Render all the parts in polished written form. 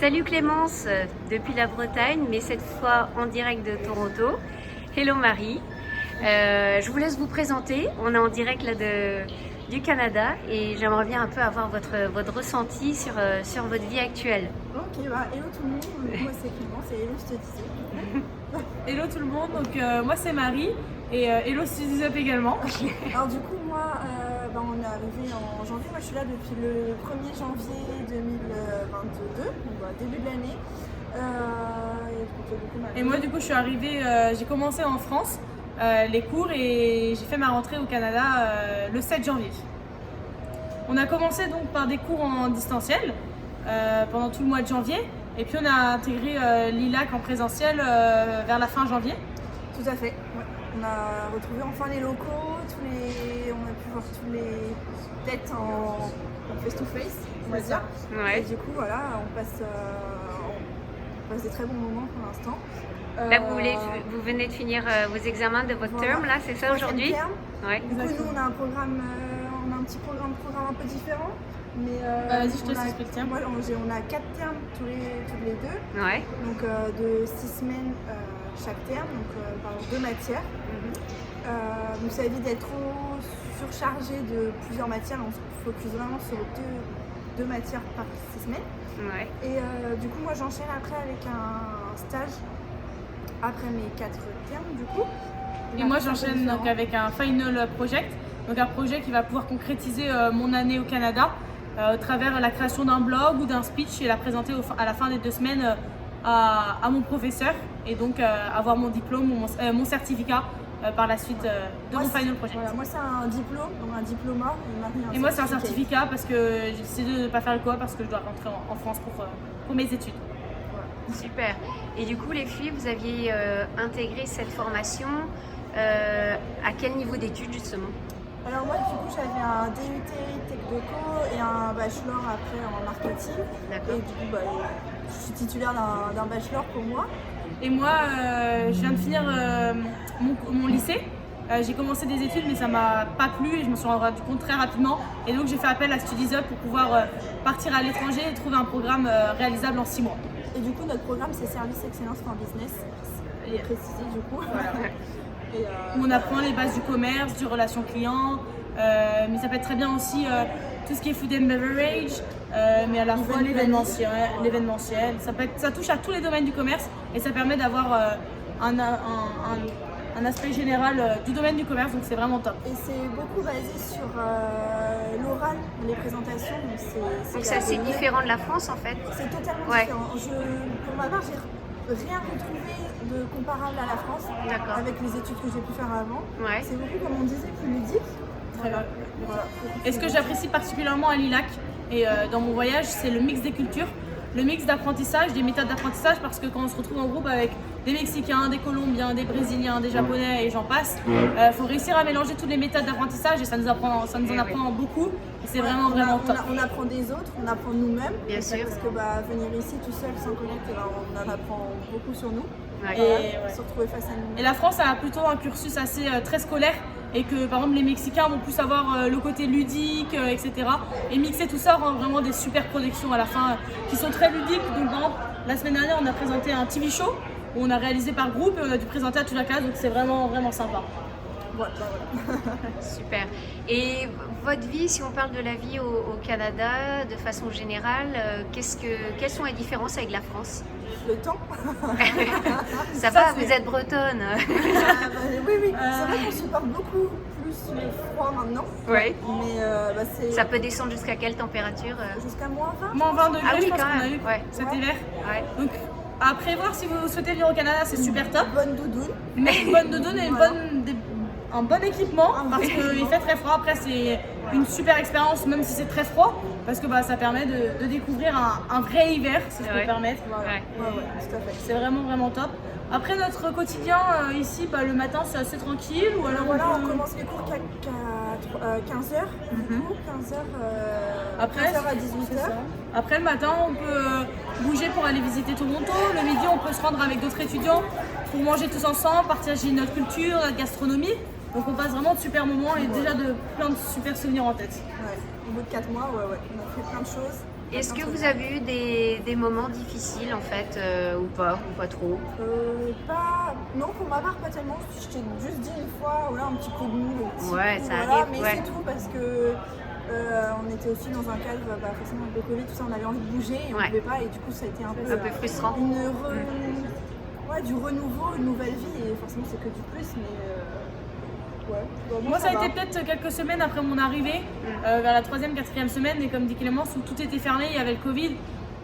Salut Clémence, depuis la Bretagne, mais cette fois en direct de Toronto. Hello Marie. Je vous laisse vous présenter. On est en direct là du Canada et j'aimerais bien un peu avoir votre ressenti sur votre vie actuelle. Ok, hello tout le monde, moi c'est Clémence et hello je te disais. Hello tout le monde, donc moi c'est Marie et hello Suzy Up également. Alors du coup moi, on est arrivé en janvier, moi je suis là depuis le 1er janvier 2022, donc début de l'année. Et moi du coup je suis arrivée, j'ai commencé en France les cours et j'ai fait ma rentrée au Canada le 7 janvier. On a commencé donc par des cours en distanciel pendant tout le mois de janvier. Et puis on a intégré l'ILAC en présentiel vers la fin janvier. Tout à fait, ouais. On a retrouvé enfin les locaux, on a pu voir tous les têtes en face-to-face, on va dire. Ouais. Et du coup, voilà, on passe des très bons moments pour l'instant. Là, vous venez de finir vos examens de votre terme, là, c'est ça aujourd'hui? Ouais. Du coup, nous, on a un programme, un petit programme un peu différent. Mais vas-y, je te explique. Tiens. Moi, on a 4 termes tous les deux. Ouais. Donc de 6 semaines chaque terme, donc par 2 matières. Donc ça évite d'être trop surchargé de plusieurs matières. On se focus vraiment sur deux matières par 6 semaines. Ouais. Et du coup, moi, j'enchaîne après avec un stage après mes 4 termes, du coup. Et moi, j'enchaîne donc avec un final project. Donc un projet qui va pouvoir concrétiser mon année au Canada. Au travers la création d'un blog ou d'un speech et la présenter à la fin des 2 semaines à mon professeur et donc avoir mon diplôme ou mon certificat par la suite de mon final project. Voilà, moi c'est un diplôme, donc un diplôme et moi c'est un certificat parce que j'ai décidé de ne pas faire le co parce que je dois rentrer en France pour mes études. Voilà. Super. Et du coup les filles, vous aviez intégré cette formation à quel niveau d'études justement? Alors moi du coup j'avais un DUT Tech Deco et un bachelor après en marketing. D'accord. Et du coup je suis titulaire d'un bachelor pour moi. Et moi je viens de finir mon lycée. J'ai commencé des études mais ça m'a pas plu et je me suis rendu compte très rapidement. Et donc j'ai fait appel à Studies Up pour pouvoir partir à l'étranger et trouver un programme réalisable en 6 mois. Et du coup notre programme c'est Service Excellence for Business. Et précisé du coup. Voilà. Où on apprend les bases du commerce, du relation client, mais ça peut être très bien aussi tout ce qui est food and beverage, mais à la fois l'événementiel. Ça touche à tous les domaines du commerce et ça permet d'avoir un aspect général du domaine du commerce, donc c'est vraiment top. Et c'est beaucoup basé sur l'oral, les présentations. Donc c'est assez différent de la France en fait. C'est totalement différent. Pour ma part, j'ai rien retrouvé de comparable à la France avec les études que j'ai pu faire avant. Ouais. C'est beaucoup, comme on disait, plus ludique. Voilà. Et ce que j'apprécie particulièrement à l'ILAC et dans mon voyage, c'est le mix des cultures, le mix d'apprentissage, des méthodes d'apprentissage, parce que quand on se retrouve en groupe avec des Mexicains, des Colombiens, des Brésiliens, des Japonais et j'en passe, faut réussir à mélanger toutes les méthodes d'apprentissage et ça nous en apprend beaucoup et c'est vraiment top. On apprend des autres, on apprend de nous-mêmes. Bien sûr. Parce que venir ici tout seul sans connaître, on en apprend beaucoup sur nous. Et se retrouver face à nous. Et la France a plutôt un cursus assez très scolaire et que par exemple les Mexicains vont plus avoir le côté ludique, etc. Et mixer tout ça rend vraiment des super productions à la fin qui sont très ludiques. Donc par exemple, la semaine dernière on a présenté un TV show où on a réalisé par groupe et on a dû présenter à toute la classe, donc c'est vraiment sympa. Voilà. Super. Et votre vie, si on parle de la vie au Canada de façon générale, quelles sont les différences avec la France? Le temps. Ça va, vous êtes bretonne. Oui. C'est vrai qu'on supporte beaucoup plus le froid maintenant. Oui. Mais ça peut descendre jusqu'à quelle température? Jusqu'à moins 20. Moins 20 degrés, ah oui, je pense quand qu'on a même. eu cet hiver. Ouais. Donc à prévoir si vous souhaitez venir au Canada, c'est super top. Bonne doudoune. Mais une bonne doudoune et un bon équipement parce qu'il fait très froid. Après, c'est une super expérience, même si c'est très froid, parce que ça permet de découvrir un vrai hiver, si je peux me permettre. Tout à fait. C'est vraiment top. Après, notre quotidien ici, le matin, c'est assez tranquille. Ou alors on commence les cours qu'à 15h. 15h à 18h. Après, le matin, on peut bouger pour aller visiter Toronto. Le midi, on peut se rendre avec d'autres étudiants pour manger tous ensemble, partager notre culture, notre gastronomie. Donc on passe vraiment de super moments et déjà de plein de super souvenirs en tête. Au bout de 4 mois, on a fait plein de choses. Est-ce que vous avez eu des des moments difficiles en fait ou pas trop? Non, pour ma part, pas tellement. Je t'ai juste dit une fois, voilà, un petit coup de mou, le petit Ouais, coup, ça voilà, arrive, mais ouais. c'est tout parce que on était aussi dans un cadre, forcément avec le Covid, tout ça, on avait envie de bouger et on Ouais. pouvait pas, et du coup, ça a été un peu frustrant. du renouveau, une nouvelle vie, et forcément, c'est que du plus, mais ouais. Bon, Moi, ça a va. été peut-être quelques semaines après mon arrivée, vers la 3e, 4e semaine, et comme dit Clémence, où tout était fermé, il y avait le Covid.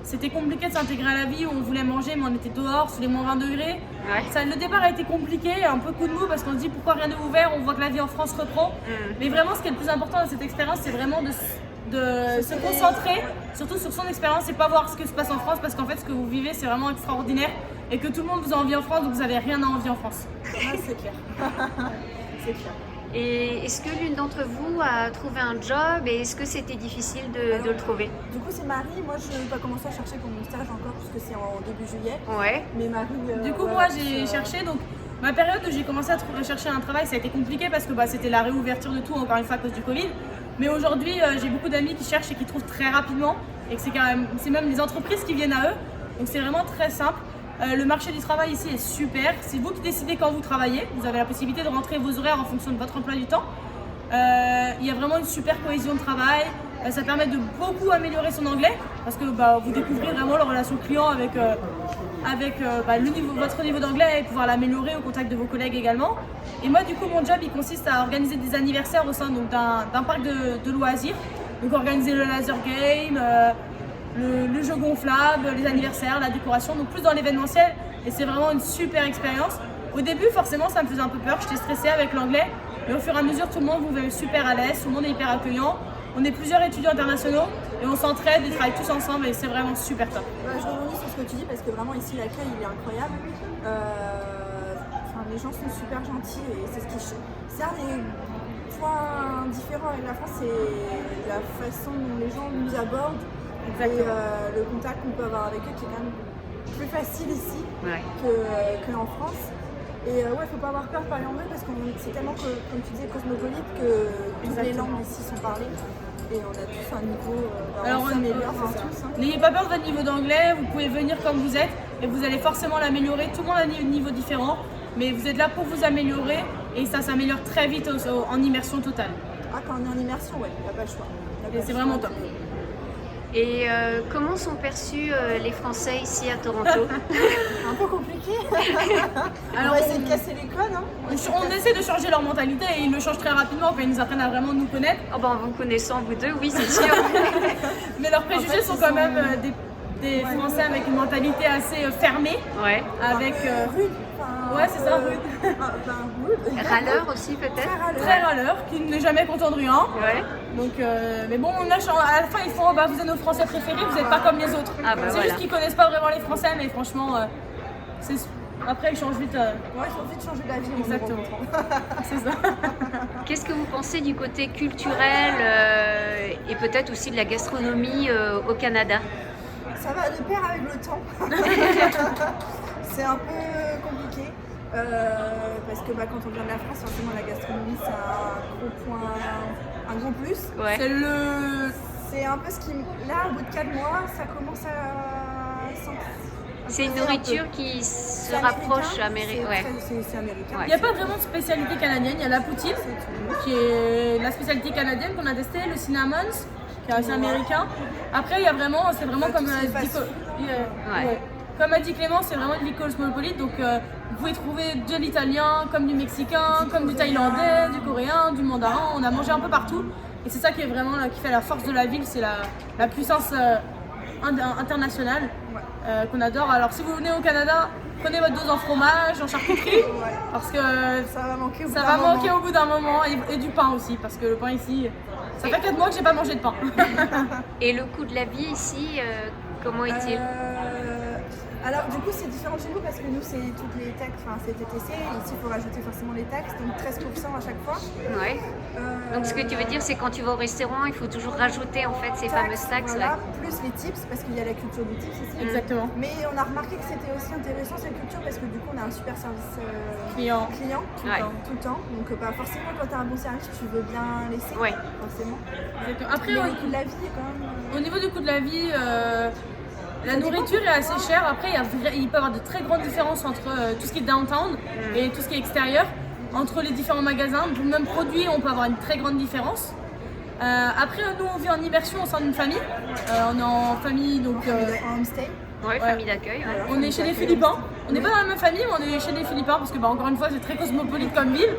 C'était compliqué de s'intégrer à la vie, où on voulait manger, mais on était dehors, sous les moins 20 degrés. Ouais. Le départ a été compliqué, un peu coup de mou, parce qu'on se dit pourquoi rien n'est ouvert, on voit que la vie en France reprend. Mais vraiment, ce qui est le plus important dans cette expérience, c'est vraiment de se concentrer, surtout sur son expérience, et pas voir ce que se passe en France, parce qu'en fait, ce que vous vivez, c'est vraiment extraordinaire, et que tout le monde vous a envie en France, donc vous n'avez rien à envier en France. Ouais, c'est clair. C'est clair. Et est-ce que l'une d'entre vous a trouvé un job et est-ce que c'était difficile de le trouver? Du coup, c'est Marie. Moi, je n'ai pas commencé à chercher pour mon stage encore, puisque c'est en début juillet. Ouais. Mais Marie. Du coup, voilà, moi, j'ai cherché. Donc, ma période où j'ai commencé à chercher un travail, ça a été compliqué parce que c'était la réouverture de tout, encore une fois, à cause du Covid. Mais aujourd'hui, j'ai beaucoup d'amis qui cherchent et qui trouvent très rapidement. Et que c'est même les entreprises qui viennent à eux. Donc, c'est vraiment très simple. Le marché du travail ici est super. C'est vous qui décidez quand vous travaillez. Vous avez la possibilité de rentrer vos horaires en fonction de votre emploi du temps. Il y a vraiment une super cohésion de travail. Ça permet de beaucoup améliorer son anglais parce que vous découvrez vraiment la relation client avec votre niveau d'anglais et pouvoir l'améliorer au contact de vos collègues également. Et moi, du coup, mon job, il consiste à organiser des anniversaires au sein d'un parc de loisirs. Donc, organiser le laser game, le jeu gonflable, les anniversaires, la décoration, donc plus dans l'événementiel. Et c'est vraiment une super expérience. Au début, forcément, ça me faisait un peu peur. J'étais stressée avec l'anglais. Mais au fur et à mesure, tout le monde vous est super à l'aise, tout le monde est hyper accueillant. On est plusieurs étudiants internationaux et on s'entraide et travaille tous ensemble et c'est vraiment super top. Je rebondis sur ce que tu dis parce que vraiment ici l'accueil il est incroyable. Les gens sont super gentils et c'est ce qui c'est un des points différents avec la France, c'est la façon dont les gens nous abordent. Et le contact qu'on peut avoir avec eux qui est quand même plus facile ici qu'en France. Et faut pas avoir peur de parler anglais parce que c'est tellement, comme tu disais, cosmopolite que toutes les langues ici sont parlées. Et on a tous un niveau N'ayez pas peur de votre niveau d'anglais, vous pouvez venir comme vous êtes et vous allez forcément l'améliorer. Tout le monde a un niveau différent, mais vous êtes là pour vous améliorer et ça s'améliore très vite en immersion totale. Ah, quand on est en immersion, ouais, il n'y a pas le choix. Et c'est vraiment top. Et comment sont perçus les Français ici à Toronto? Un peu compliqué. Alors, on va essayer de casser les codes. On essaie de changer leur mentalité et ils le changent très rapidement quand ils nous apprennent à vraiment nous connaître. En vous connaissant vous deux, oui c'est sûr. Mais leurs préjugés sont quand même des Français avec une mentalité assez fermée. Ouais. Avec rude. Ouais, c'est ça, rude. Râleur aussi peut-être. Très râleur, qui n'est jamais content de rien. Ouais. Donc, mais bon, à la fin ils font vous êtes nos Français préférés, vous n'êtes pas comme les autres. C'est juste qu'ils connaissent pas vraiment les Français, mais franchement, après ils changent vite. Ouais, ils ont vite changé d'avis. Exactement. C'est ça. Qu'est-ce que vous pensez du côté culturel et peut-être aussi de la gastronomie au Canada? Ça va de pair avec le temps. C'est un peu compliqué. Parce que quand on vient de la France, forcément la gastronomie c'est un gros point, un gros plus. Ouais. C'est un peu ce qui. Là, au bout de 4 mois, ça commence à sentir. C'est une nourriture qui se rapproche américaine. Ouais. C'est américain. Il n'y a pas vraiment de spécialité canadienne, il y a la poutine, qui est la spécialité canadienne qu'on a testée, le cinnamon, qui est assez américain. Après, il y a vraiment, c'est vraiment comme comme a dit Clément, c'est vraiment une vie cosmopolite, donc vous pouvez trouver de l'italien, comme du mexicain, comme du thaïlandais, du coréen, du mandarin, on a mangé un peu partout. Et c'est ça qui est vraiment qui fait la force de la ville, c'est la puissance internationale qu'on adore. Alors si vous venez au Canada, prenez votre dose en fromage, en charcuterie, parce que ça va manquer au bout d'un moment, et du pain aussi, parce que le pain ici, ça fait 4 mois que j'ai pas mangé de pain. Et le coût de la vie ici, comment est-il? Alors du coup c'est différent chez nous parce que nous c'est toutes les taxes, c'est TTC, ici il faut rajouter forcément les taxes, donc 13% à chaque fois. Ouais. Donc ce que tu veux dire c'est quand tu vas au restaurant il faut toujours rajouter en fait ces fameuses taxes là. Plus les tips parce qu'il y a la culture du tips ici. Exactement. Mais on a remarqué que c'était aussi intéressant cette culture parce que du coup on a un super service client tout le temps. Donc forcément quand tu as un bon service tu veux bien laisser. Ouais. Forcément. Exactement. Après le coût de la vie est quand même. Au niveau du coût de la vie, La nourriture est assez chère. Après, il peut y avoir de très grandes différences entre tout ce qui est downtown et tout ce qui est extérieur. Entre les différents magasins, pour le même produit, on peut avoir une très grande différence. Après, nous, on vit en immersion au sein d'une famille. On est en famille, donc... En homestay. Ouais, famille d'accueil. Ouais. On est chez les Philippins. On n'est pas dans la même famille, mais on est chez les Philippins parce que, encore une fois, c'est très cosmopolite comme ville.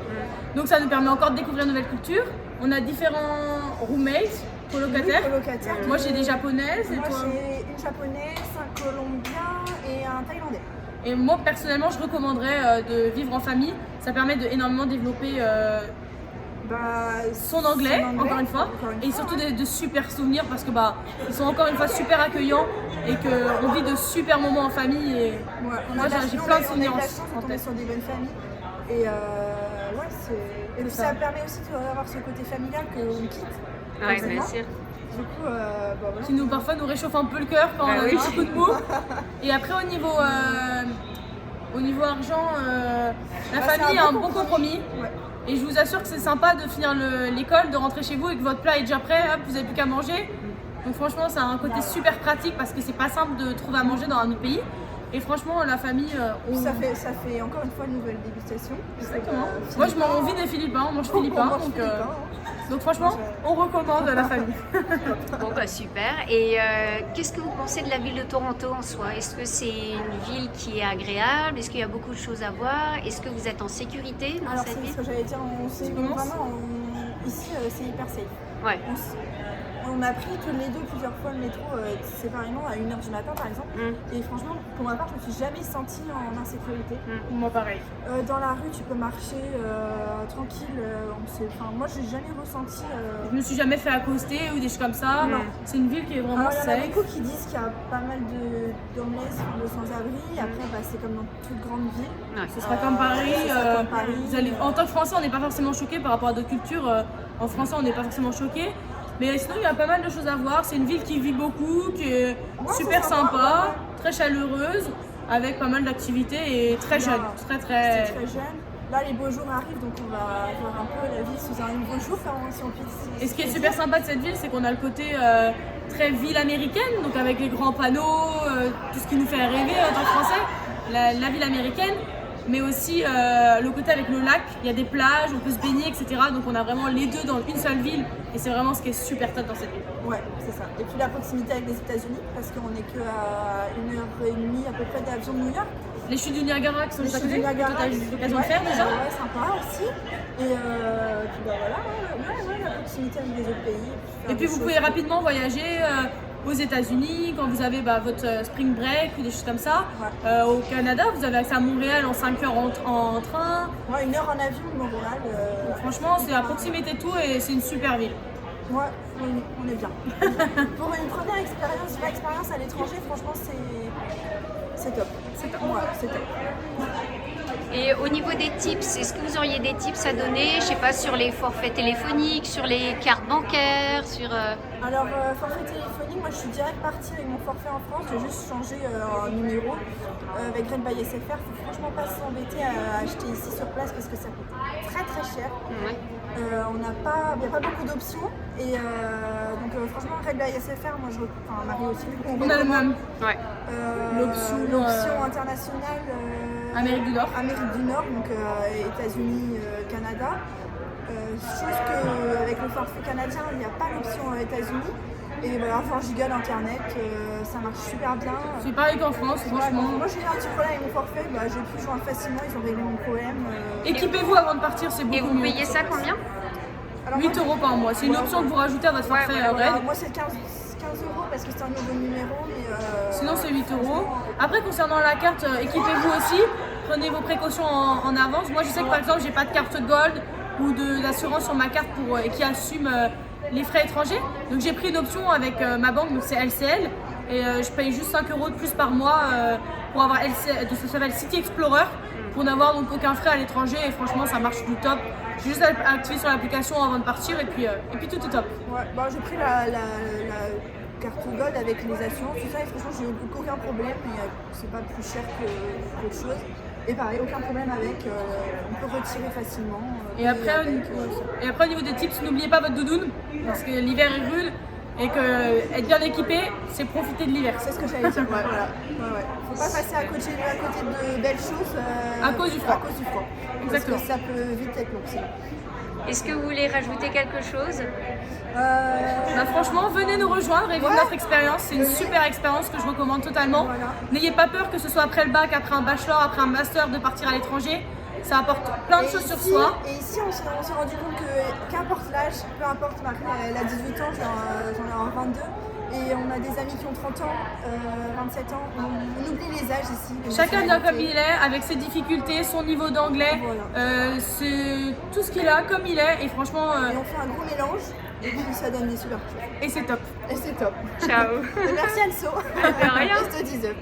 Donc ça nous permet encore de découvrir de nouvelles cultures. On a différents roommates, colocataires. Oui, colocataires. Moi, j'ai des japonaises. Et Moi, toi? j'ai une japonaise, un colombien et un thaïlandais. Et moi, personnellement, je recommanderais de vivre en famille. Ça permet de énormément développer son anglais, encore une fois. Et surtout de super souvenirs parce que ils sont encore une fois super accueillants et qu'on vit de super moments en famille. Et moi, j'ai plein de souvenirs on a de la chance de tomber sur des bonnes familles. Et ouais, et puis ça permet aussi d'avoir ce côté familial qu'on quitte. Ouais, bien sûr. Du coup, voilà. Qui parfois nous réchauffe un peu le cœur quand on a eu beaucoup de mots. Et après, au niveau argent, la famille est un bon compromis. Ouais. Et je vous assure que c'est sympa de finir l'école, de rentrer chez vous et que votre plat est déjà prêt, hop, vous n'avez plus qu'à manger. Donc franchement, ça a un côté super pratique parce que c'est pas simple de trouver à manger dans un autre pays. Et franchement, la famille... Ça fait encore une fois une nouvelle dégustation. Exactement. Moi, on vit des Philippins, on mange philippin. Donc franchement, on recommande la famille. Bon, super. Et qu'est-ce que vous pensez de la ville de Toronto en soi? Est-ce que c'est une ville qui est agréable? Est-ce qu'il y a beaucoup de choses à voir? Est-ce que vous êtes en sécurité dans cette ville? C'est ce que j'allais dire. Ici, c'est hyper safe. Ouais. On a pris tous les deux plusieurs fois le métro séparément à 1h du matin par exemple. Et franchement, pour ma part, je me suis jamais sentie en insécurité. Moi pareil. Dans la rue, tu peux marcher tranquille. Moi, j'ai jamais ressenti. Je me suis jamais fait accoster ou des choses comme ça. C'est une ville qui est vraiment safe. Il y en a beaucoup qui disent qu'il y a pas mal d'homeless, de sans-abri. Après, c'est comme dans toute grande ville. Ouais. Ce sera comme Paris. En tant que Français, on n'est pas forcément choqué par rapport à d'autres cultures. En français, on n'est pas forcément choqué. Mais sinon, il y a pas mal de choses à voir. C'est une ville qui vit beaucoup, qui est super sympa, très chaleureuse, avec pas mal d'activités et très jeune. C'est très jeune. Là, les beaux jours arrivent, donc on va voir un peu la ville sous un beau jour, si on peut. Et ce qui est super sympa de cette ville, c'est qu'on a le côté très ville américaine, donc avec les grands panneaux, tout ce qui nous fait rêver en tant que Français, la ville américaine. Mais aussi le côté avec le lac, il y a des plages, on peut se baigner, etc. Donc on a vraiment les deux dans une seule ville et c'est vraiment ce qui est super top dans cette ville. Ouais, c'est ça. Et puis la proximité avec les États-Unis, parce qu'on n'est qu'à 1h30 à peu près d'avion de New York. Les chutes du Niagara qui sont juste à côté, que tu as eu l'occasion de faire déjà. Ouais, sympa aussi. Et puis voilà, la proximité avec les autres pays. Et puis vous pouvez rapidement voyager aux États-Unis quand vous avez votre spring break ou des choses comme ça. Ouais. Au Canada, vous avez accès à Montréal en 5 heures en train. Ouais, 1 heure en avion de Montréal. Franchement, c'est à proximité de tout et c'est une super ville. Ouais, on est bien. Pour une première expérience à l'étranger, franchement, c'est top. C'est top. Ouais, c'est top. Et au niveau des tips, est-ce que vous auriez des tips à donner, je sais pas, sur les forfaits téléphoniques, sur les cartes bancaires, sur... Alors, forfait téléphonique, moi je suis direct partie avec mon forfait en France, j'ai juste changé un numéro avec Red by SFR. Faut franchement pas s'embêter à acheter ici sur place parce que ça coûte très très cher. Ouais. Il n'y a pas beaucoup d'options et donc franchement Red by SFR, moi Marie aussi, on a le même. Ouais. L'option internationale Amérique du Nord. Amérique du Nord, donc États-Unis, Canada. Chose qu'avec le forfait canadien, il n'y a pas l'option États-Unis. Et voilà, 20 gigas d'internet, ça marche super bien. C'est pareil qu'en France, franchement. Moi j'ai eu un petit problème avec mon forfait, j'ai pu joindre facilement, ils ont réglé mon problème. Équipez-vous avant de partir, c'est beaucoup mieux. Et vous payez ça combien? Alors, 8 € par mois, c'est une option que vous rajoutez à votre forfait Red. Moi c'est 15 € parce que c'est un nouveau numéro, mais... Sinon c'est 8 €. Après concernant la carte, équipez-vous aussi, prenez vos précautions en avance. Moi je sais que par exemple j'ai pas de carte Gold ou d'assurance sur ma carte qui assume les frais étrangers. Donc j'ai pris une option avec ma banque, donc c'est LCL. Et je paye juste 5 € de plus par mois pour avoir LCL, ça s'appelle City Explorer, pour n'avoir donc aucun frais à l'étranger. Et franchement ça marche du top. J'ai juste à activer sur l'application avant de partir et puis tout est top. Ouais, j'ai pris la carte Gold avec les assurances, tout ça, et franchement j'ai eu aucun problème, c'est pas plus cher qu'autre chose. Et pareil, aucun problème avec, on peut retirer facilement. Et après au niveau des tips, n'oubliez pas votre doudoune, parce que l'hiver est rude. et que être bien équipé, c'est profiter de l'hiver. C'est ce que j'allais dire. Ouais, voilà. Ouais. Faut pas passer à côté de belles choses À cause du froid. Exactement. Parce que ça peut vite être long. Sinon. Est-ce que vous voulez rajouter quelque chose? Bah, franchement, venez nous rejoindre et vivre notre expérience. C'est une super expérience que je recommande totalement. Voilà. N'ayez pas peur que ce soit après le bac, après un bachelor, après un master, de partir à l'étranger. Ça apporte plein de choses sur soi. Et ici, on s'est rendu compte que qu'importe l'âge, peu importe, Marie, elle a 18 ans, j'en ai 22. Et on a des amis qui ont 30 ans, 27 ans. On oublie les âges ici. Chacun vient comme il est, avec ses difficultés, son niveau d'anglais. Voilà. C'est tout ce qu'il a comme il est. Et franchement. Et on fait un gros mélange. Et puis ça donne des super choses. Et c'est top. Et c'est top. Ciao. Merci Anso. De rien. Je te disais.